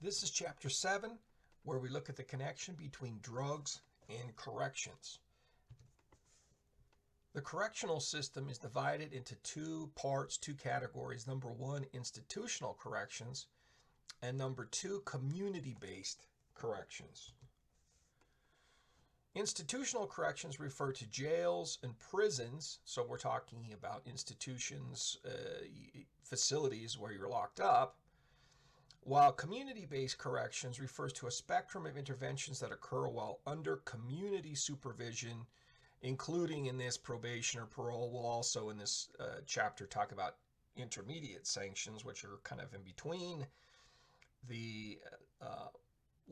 This is Chapter 7, where we look at the connection between drugs and corrections. The correctional system is divided into two parts, two categories. Number one, institutional corrections, and number two, community-based corrections. Institutional corrections refer to jails and prisons, so we're talking about institutions, facilities where you're locked up, while community-based corrections refers to a spectrum of interventions that occur while under community supervision, including in this probation or parole. We'll also in this chapter talk about intermediate sanctions, which are kind of in between the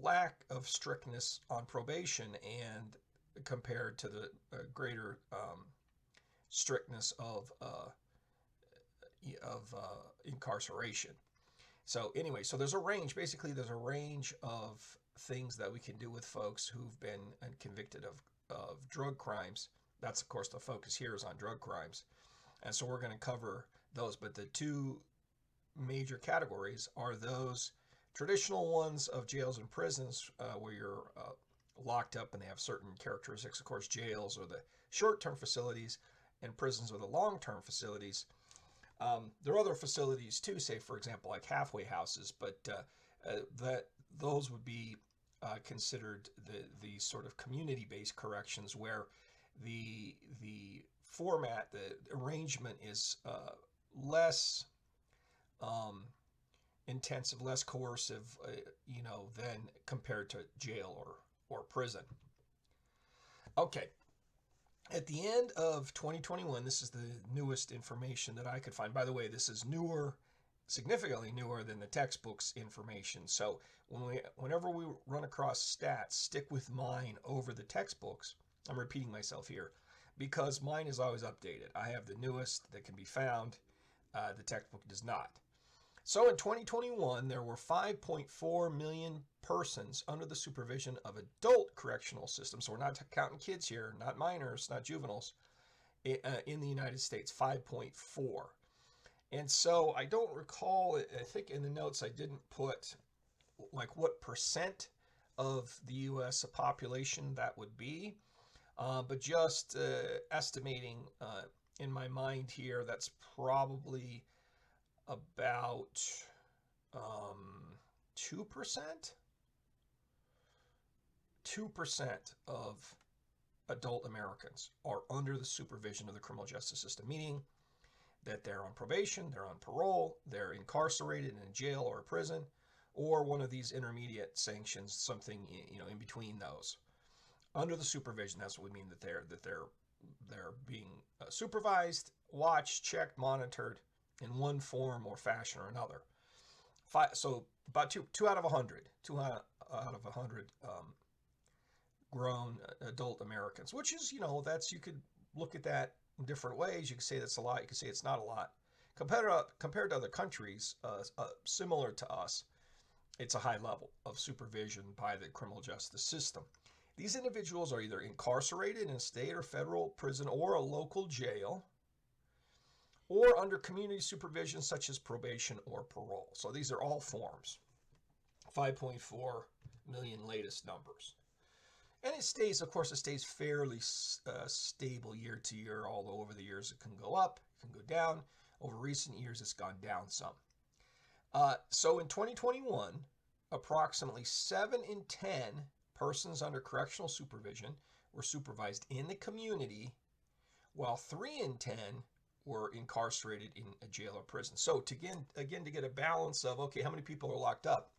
lack of strictness on probation and compared to the greater strictness of incarceration. So anyway, so there's a range. Basically, there's a range of things that we can do with folks who've been convicted of drug crimes. That's, of course, the focus here is on drug crimes. And so we're going to cover those. But the two major categories are those traditional ones of jails and prisons where you're locked up and they have certain characteristics. Of course, jails are the short-term facilities and prisons are the long-term facilities. There are other facilities too, say, for example, like halfway houses, but those would be considered the sort of community-based corrections where the format, the arrangement is less intensive, less coercive, than compared to jail or prison. Okay. At the end of 2021, this is the newest information that I could find. By the way, this is newer, significantly newer than the textbook's information. So whenever we run across stats, stick with mine over the textbooks. I'm repeating myself here because mine is always updated. I have the newest that can be found. The textbook does not. So in 2021, there were 5.4 million persons under the supervision of adult correctional systems. So we're not counting kids here, not minors, not juveniles, in the United States, 5.4. And so I don't recall, I think in the notes I didn't put like what percent of the U.S. population that would be, but just estimating in my mind here, that's probably about 2%. 2% of adult Americans are under the supervision of the criminal justice system, meaning that they're on probation, they're on parole, they're incarcerated in a jail or a prison, or one of these intermediate sanctions, something in between those. Under the supervision, that's what we mean, that they're being supervised, watched, checked, monitored in one form or fashion or another. So about two out of 100, 2 out of 100 grown adult Americans, which is, that's, you could look at that in different ways. You could say that's a lot. You could say it's not a lot. Compared to other countries similar to us, it's a high level of supervision by the criminal justice system. These individuals are either incarcerated in a state or federal prison or a local jail, or under community supervision such as probation or parole. So these are all forms. 5.4 million latest numbers. And it stays fairly stable year to year, although over the years it can go up, it can go down. Over recent years, it's gone down some. So in 2021, approximately 7 in 10 persons under correctional supervision were supervised in the community, while 3 in 10 were incarcerated in a jail or prison. So to get a balance of, okay, how many people are locked up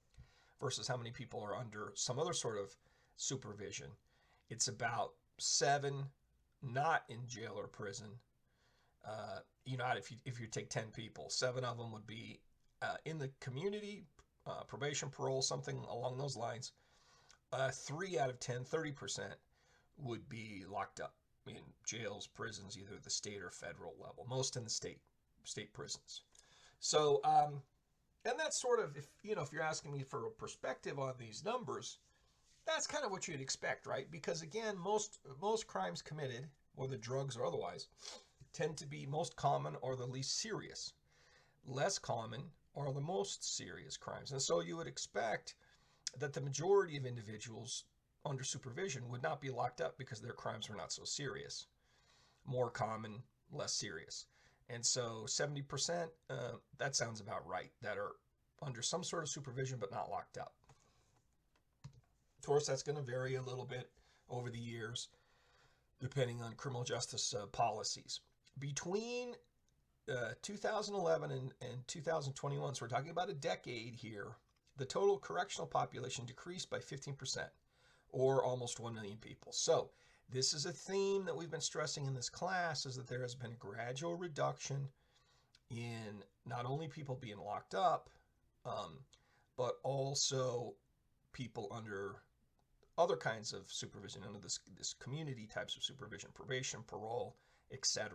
versus how many people are under some other sort of supervision, it's about 7 not in jail or prison. If you take 10 people, 7 of them would be in the community, probation, parole, something along those lines. 3 out of 10, 30% would be locked up in jails, prisons, either the state or federal level, most in the state prisons. So, and that's sort of, if you're asking me for a perspective on these numbers, that's kind of what you'd expect, right? Because again, most crimes committed, whether drugs or otherwise, tend to be most common or the least serious. Less common are the most serious crimes. And so you would expect that the majority of individuals under supervision would not be locked up because their crimes were not so serious. More common, less serious. And so 70%, that sounds about right, that are under some sort of supervision but not locked up. Of course, that's going to vary a little bit over the years, depending on criminal justice policies. Between 2011 and 2021, so we're talking about a decade here, the total correctional population decreased by 15%, or almost 1 million people. So this is a theme that we've been stressing in this class, is that there has been a gradual reduction in not only people being locked up, but also people under other kinds of supervision, under this community types of supervision, probation, parole, etc.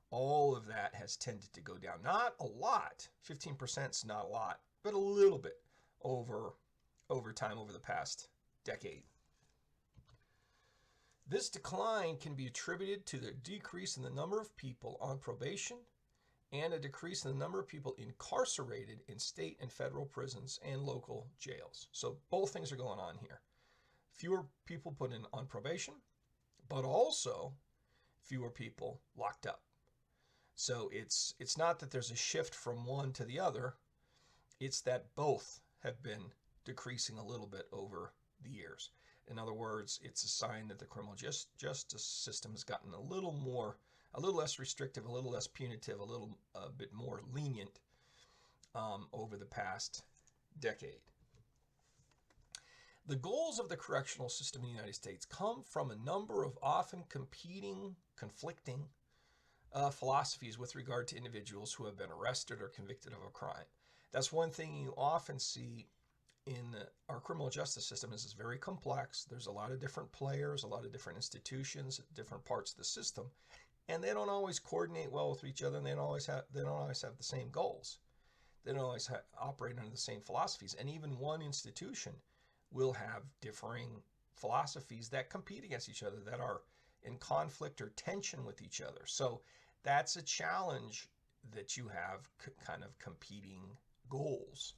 All of that has tended to go down. Not a lot, 15% is not a lot, but a little bit over time, over the past decade. This decline can be attributed to the decrease in the number of people on probation and a decrease in the number of people incarcerated in state and federal prisons and local jails. So both things are going on here. Fewer people put in on probation, but also fewer people locked up. So it's not that there's a shift from one to the other, it's that both have been decreasing a little bit over the years. In other words, it's a sign that the criminal justice system has gotten a little less restrictive, a little less punitive, a bit more lenient over the past decade. The goals of the correctional system in the United States come from a number of often conflicting philosophies with regard to individuals who have been arrested or convicted of a crime. That's one thing you often see in our criminal justice system, is it's very complex. There's a lot of different players, a lot of different institutions, different parts of the system, and they don't always coordinate well with each other, and they don't always have the same goals. They don't always operate under the same philosophies, and even one institution will have differing philosophies that compete against each other, that are in conflict or tension with each other. So that's a challenge, that you have kind of competing goals.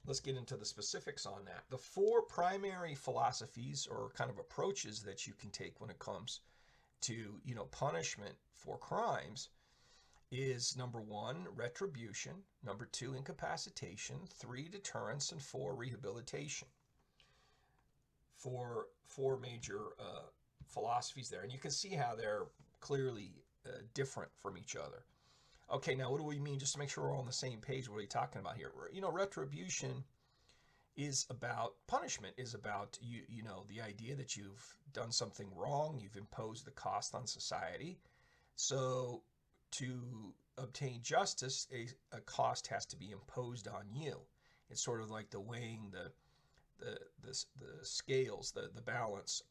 Let's get into the specifics on that. The four primary philosophies or kind of approaches that you can take when it comes to, punishment for crimes is: number 1, retribution; number 2, incapacitation; 3, deterrence; and 4, rehabilitation. Four major philosophies there, and you can see how they're clearly different from each other. Okay, now what do we mean? Just to make sure we're all on the same page, what are we talking about here? Retribution is about, punishment is about, the idea that you've done something wrong, you've imposed the cost on society. So to obtain justice, a cost has to be imposed on you. It's sort of like the weighing the scales, the balance,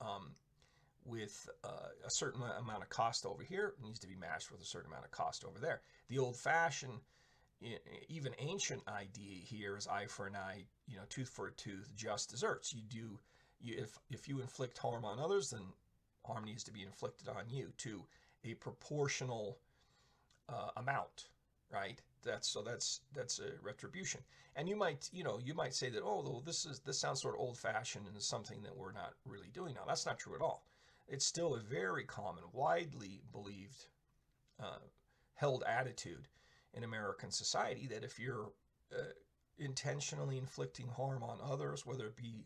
with a certain amount of cost over here, it needs to be matched with a certain amount of cost over there. The old-fashioned, even ancient idea here is eye for an eye, tooth for a tooth, just deserts. If you inflict harm on others, then harm needs to be inflicted on you to a proportional amount, right? That's a retribution. And you might say that, this sounds sort of old-fashioned and is something that we're not really doing now. That's not true at all. It's still a very common, widely believed, held attitude in American society, that if you're intentionally inflicting harm on others, whether it be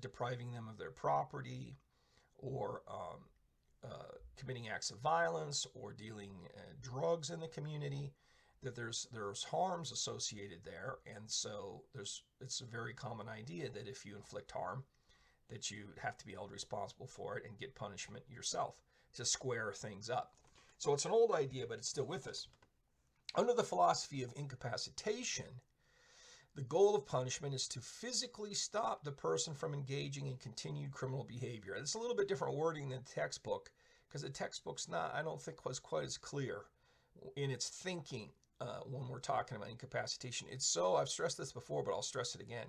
depriving them of their property, or committing acts of violence, or dealing drugs in the community, that there's harms associated there. And so it's a very common idea that if you inflict harm, that you have to be held responsible for it and get punishment yourself to square things up. So it's an old idea, but it's still with us. Under the philosophy of incapacitation, the goal of punishment is to physically stop the person from engaging in continued criminal behavior. It's a little bit different wording than the textbook, because the textbook's I don't think was quite as clear in its thinking when we're talking about incapacitation. I've stressed this before, but I'll stress it again.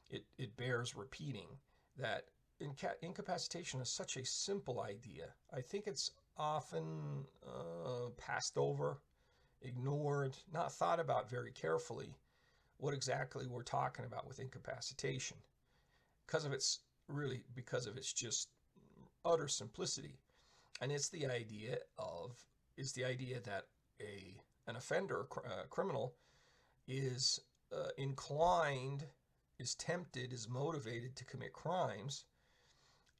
It bears repeating that incapacitation is such a simple idea. I think it's often passed over ignored, not thought about very carefully what exactly we're talking about with incapacitation because of its just utter simplicity. And it's the idea that an offender, a criminal, is inclined, is tempted, is motivated to commit crimes.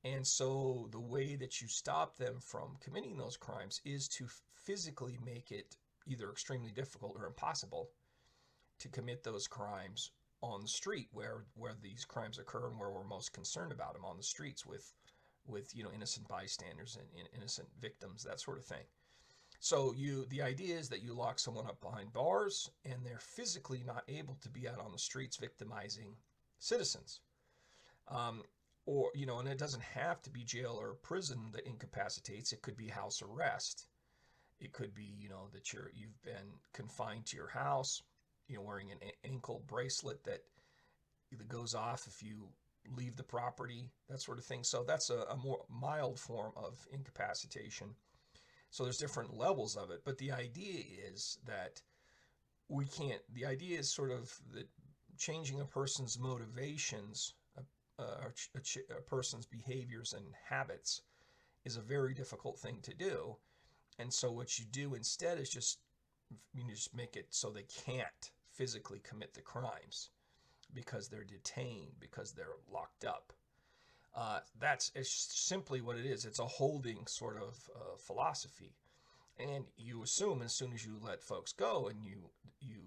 And so the way that you stop them from committing those crimes is to physically make it either extremely difficult or impossible to commit those crimes on the street where these crimes occur and where we're most concerned about them, on the streets with innocent bystanders and innocent victims, that sort of thing. So the idea is that you lock someone up behind bars and they're physically not able to be out on the streets victimizing citizens. And it doesn't have to be jail or prison that incapacitates. It could be house arrest. It could be, that you've been confined to your house, wearing an ankle bracelet that goes off if you leave the property, that sort of thing. So that's a more mild form of incapacitation. So there's different levels of it, but the idea is that the idea is sort of that changing a person's motivations, a person's behaviors and habits is a very difficult thing to do. And so what you do instead is just make it so they can't physically commit the crimes because they're detained, because they're locked up. It's simply what it is. It's a holding sort of philosophy. And you assume as soon as you let folks go and you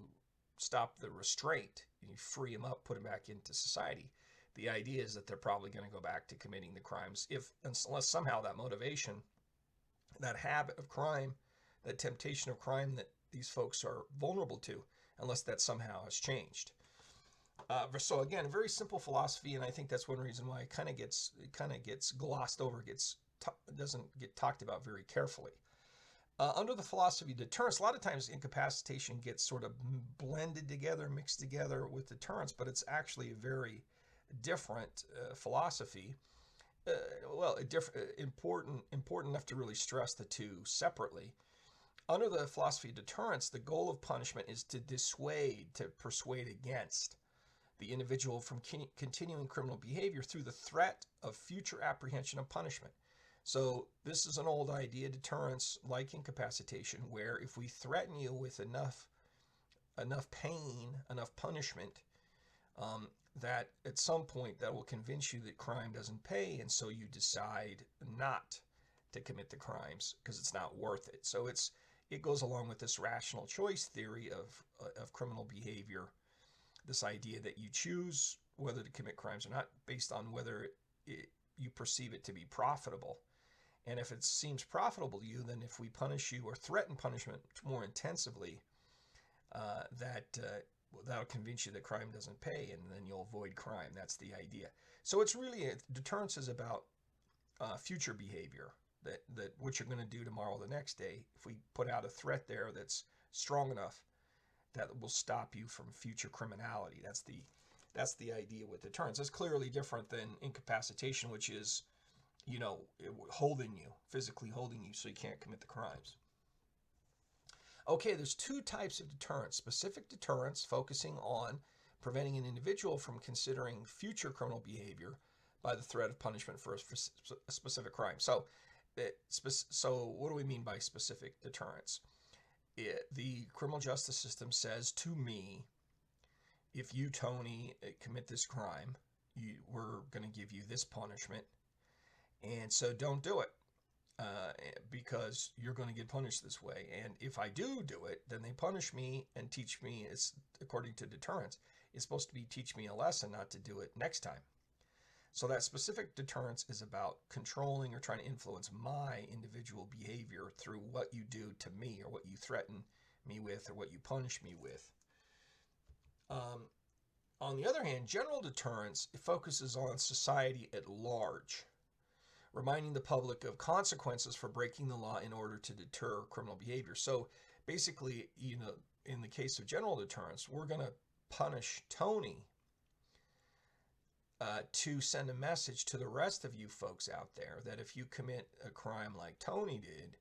stop the restraint and you free them up, put them back into society, the idea is that they're probably going to go back to committing the crimes unless somehow that motivation, that habit of crime, that temptation of crime that these folks are vulnerable to, unless that somehow has changed. So again, a very simple philosophy, and I think that's one reason why it kind of gets glossed over, doesn't get talked about very carefully. Under the philosophy of deterrence, a lot of times incapacitation gets sort of blended together, mixed together with deterrence, but it's actually a very different philosophy. Important enough to really stress the two separately. Under the philosophy of deterrence, the goal of punishment is to dissuade, to persuade against the individual from continuing criminal behavior through the threat of future apprehension of punishment. So this is an old idea, deterrence, like incapacitation, where if we threaten you with enough pain, enough punishment, that at some point that will convince you that crime doesn't pay, and so you decide not to commit the crimes because it's not worth it. So it goes along with this rational choice theory of criminal behavior, this idea that you choose whether to commit crimes or not based on whether you perceive it to be profitable. And if it seems profitable to you, then if we punish you or threaten punishment more intensively, that'll convince you that crime doesn't pay, and then you'll avoid crime. That's the idea. So it's really, deterrence is about future behavior, that what you're going to do tomorrow or the next day. If we put out a threat there that's strong enough, that will stop you from future criminality. That's the idea with deterrence. It's clearly different than incapacitation, which is, physically holding you so you can't commit the crimes. Okay, there's two types of deterrence. Specific deterrence, focusing on preventing an individual from considering future criminal behavior by the threat of punishment for a specific crime. So what do we mean by specific deterrence? The criminal justice system says to me, if you, Tony, commit this crime, we're going to give you this punishment, and so don't do it because you're going to get punished this way. And if I do it, then they punish me and teach me, it's according to deterrence, it's supposed to be teach me a lesson not to do it next time. So that specific deterrence is about controlling or trying to influence my individual behavior through what you do to me or what you threaten me with or what you punish me with. On the other hand, general deterrence focuses on society at large, reminding the public of consequences for breaking the law in order to deter criminal behavior. So basically, in the case of general deterrence, we're going to punish Tony to send a message to the rest of you folks out there that if you commit a crime like Tony did,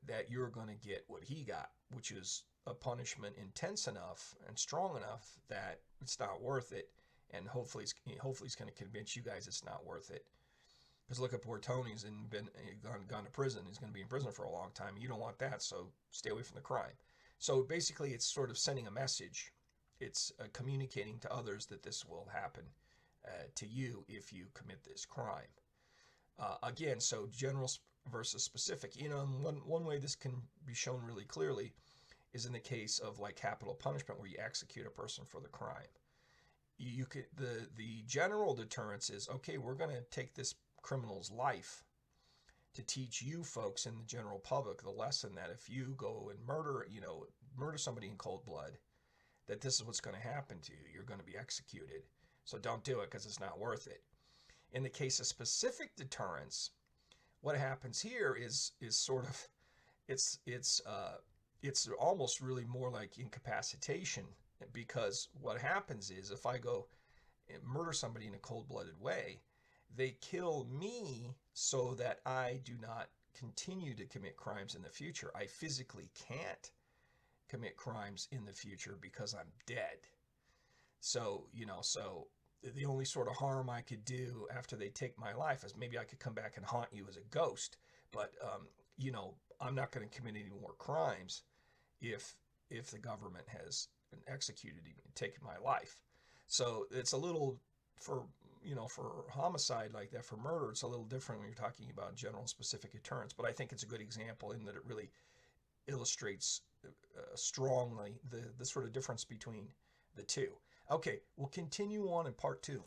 that you're going to get what he got, which is a punishment intense enough and strong enough that it's not worth it. And hopefully he's going to convince you guys it's not worth it. Because look at poor Tony's and gone to prison. He's going to be in prison for a long time. You don't want that, so stay away from the crime. So basically, it's sort of sending a message. It's communicating to others that this will happen to you if you commit this crime. Again, so general versus specific. One way this can be shown really clearly is in the case of like capital punishment, where you execute a person for the crime. You could the general deterrence is, okay, we're going to take this criminal's life to teach you folks in the general public the lesson that if you go and murder somebody in cold blood, that this is what's going to happen to you. You're going to be executed. So don't do it because it's not worth it. In the case of specific deterrence, what happens here is sort of it's almost really more like incapacitation, because what happens is if I go and murder somebody in a cold-blooded way, they kill me so that I do not continue to commit crimes in the future. I physically can't commit crimes in the future because I'm dead. So the only sort of harm I could do after they take my life is maybe I could come back and haunt you as a ghost. But, I'm not going to commit any more crimes if the government has executed me and taken my life. So it's a little, for homicide like that, for murder, it's a little different when you're talking about general and specific deterrence. But I think it's a good example in that it really illustrates strongly the sort of difference between the two. Okay, we'll continue on in part 2.